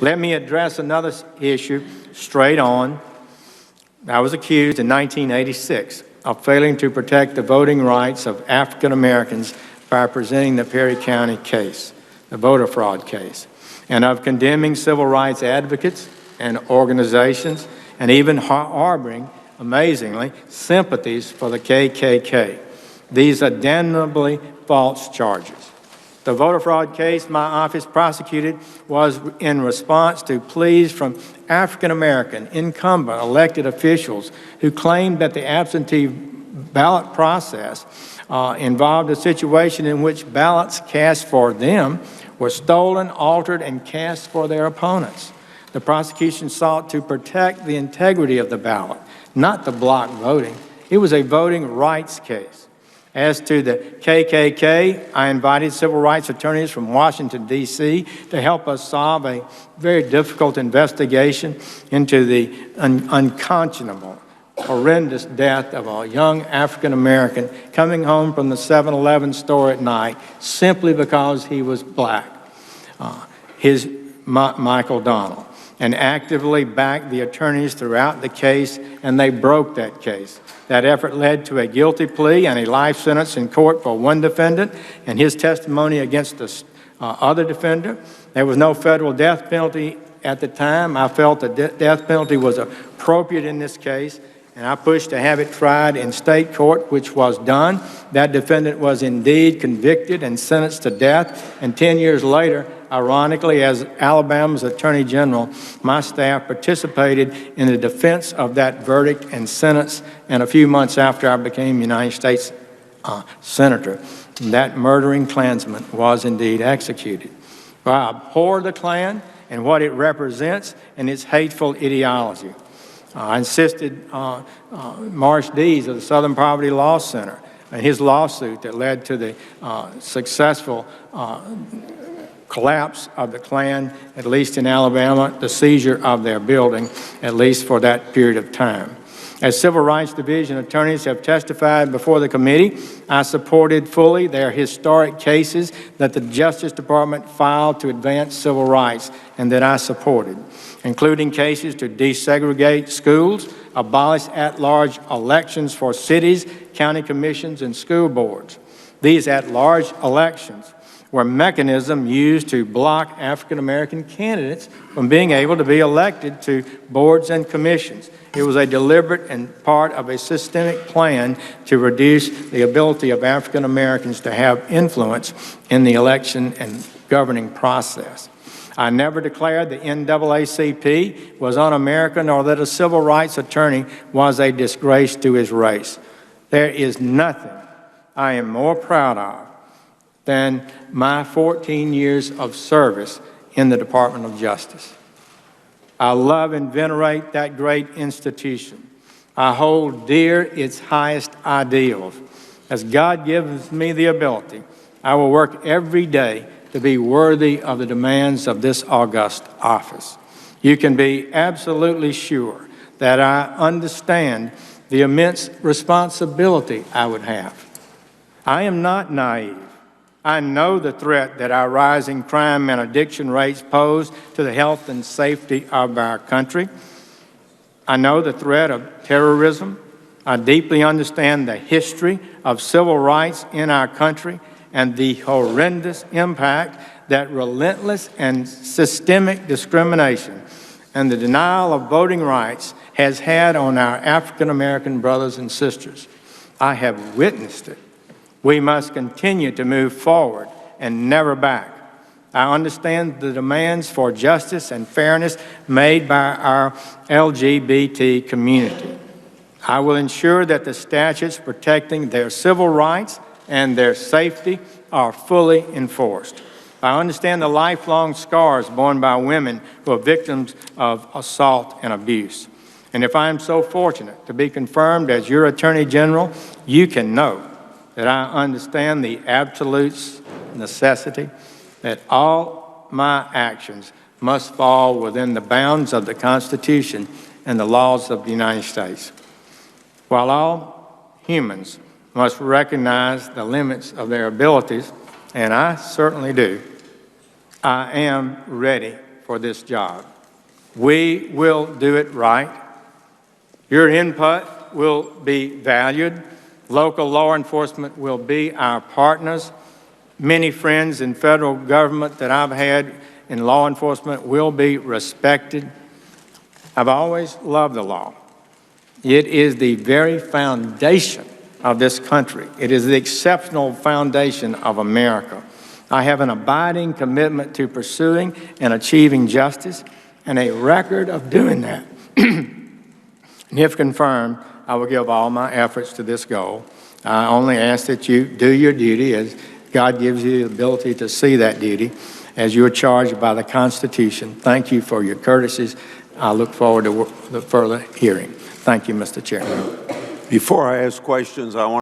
Let me address another issue straight on. I was accused in 1986 of failing to protect the voting rights of African Americans by presenting the Perry County case, the voter fraud case, and of condemning civil rights advocates and organizations, and even harboring, amazingly, sympathies for the KKK. These are damnably false charges. The voter fraud case my office prosecuted was in response to pleas from African-American incumbent elected officials who claimed that the absentee ballot process involved a situation in which ballots cast for them were stolen, altered, and cast for their opponents. The prosecution sought to protect the integrity of the ballot, not the block voting. It was a voting rights case. As to the KKK, I invited civil rights attorneys from Washington, D.C. to help us solve a very difficult investigation into the unconscionable, horrendous death of a young African American coming home from the 7-Eleven store at night simply because he was black, Michael Donald, and actively backed the attorneys throughout the case, and they broke that case. That effort led to a guilty plea and a life sentence in court for one defendant and his testimony against the other defender. There was no federal death penalty at the time. I felt the death penalty was appropriate in this case, and I pushed to have it tried in state court, which was done. That defendant was indeed convicted and sentenced to death, and 10 years later, ironically, as Alabama's Attorney General, my staff participated in the defense of that verdict and sentence, and a few months after I became United States Senator, that murdering Klansman was indeed executed. I abhor the Klan and what it represents and its hateful ideology. I insisted Marsh Dees of the Southern Poverty Law Center and his lawsuit that led to the successful collapse of the Klan, at least in Alabama, the seizure of their building, at least for that period of time. As Civil Rights Division attorneys have testified before the committee, I supported fully their historic cases that the Justice Department filed to advance civil rights and that I supported, including cases to desegregate schools, abolish at-large elections for cities, county commissions, and school boards. These at-large elections were mechanisms used to block African-American candidates from being able to be elected to boards and commissions. It was a deliberate and part of a systemic plan to reduce the ability of African-Americans to have influence in the election and governing process. I never declared the NAACP was un-American or that a civil rights attorney was a disgrace to his race. There is nothing I am more proud of than my 14 years of service in the Department of Justice. I love and venerate that great institution. I hold dear its highest ideals. As God gives me the ability, I will work every day to be worthy of the demands of this august office. You can be absolutely sure that I understand the immense responsibility I would have. I am not naive. I know the threat that our rising crime and addiction rates pose to the health and safety of our country. I know the threat of terrorism. I deeply understand the history of civil rights in our country and the horrendous impact that relentless and systemic discrimination and the denial of voting rights has had on our African American brothers and sisters. I have witnessed it. We must continue to move forward and never back. I understand the demands for justice and fairness made by our LGBT community. I will ensure that the statutes protecting their civil rights and their safety are fully enforced. I understand the lifelong scars borne by women who are victims of assault and abuse. And if I am so fortunate to be confirmed as your Attorney General, you can know that I understand the absolute necessity that all my actions must fall within the bounds of the Constitution and the laws of the United States. While all humans must recognize the limits of their abilities, and I certainly do, I am ready for this job. We will do it right. Your input will be valued. Local law enforcement will be our partners. Many friends in federal government that I've had in law enforcement will be respected. I've always loved the law. It is the very foundation of this country. It is the exceptional foundation of America. I have an abiding commitment to pursuing and achieving justice and a record of doing that. And if confirmed, I will give all my efforts to this goal. I only ask that you do your duty as God gives you the ability to see that duty as you are charged by the Constitution. Thank you for your courtesies. I look forward to the further hearing. Thank you, Mr. Chairman. Before I ask questions, I want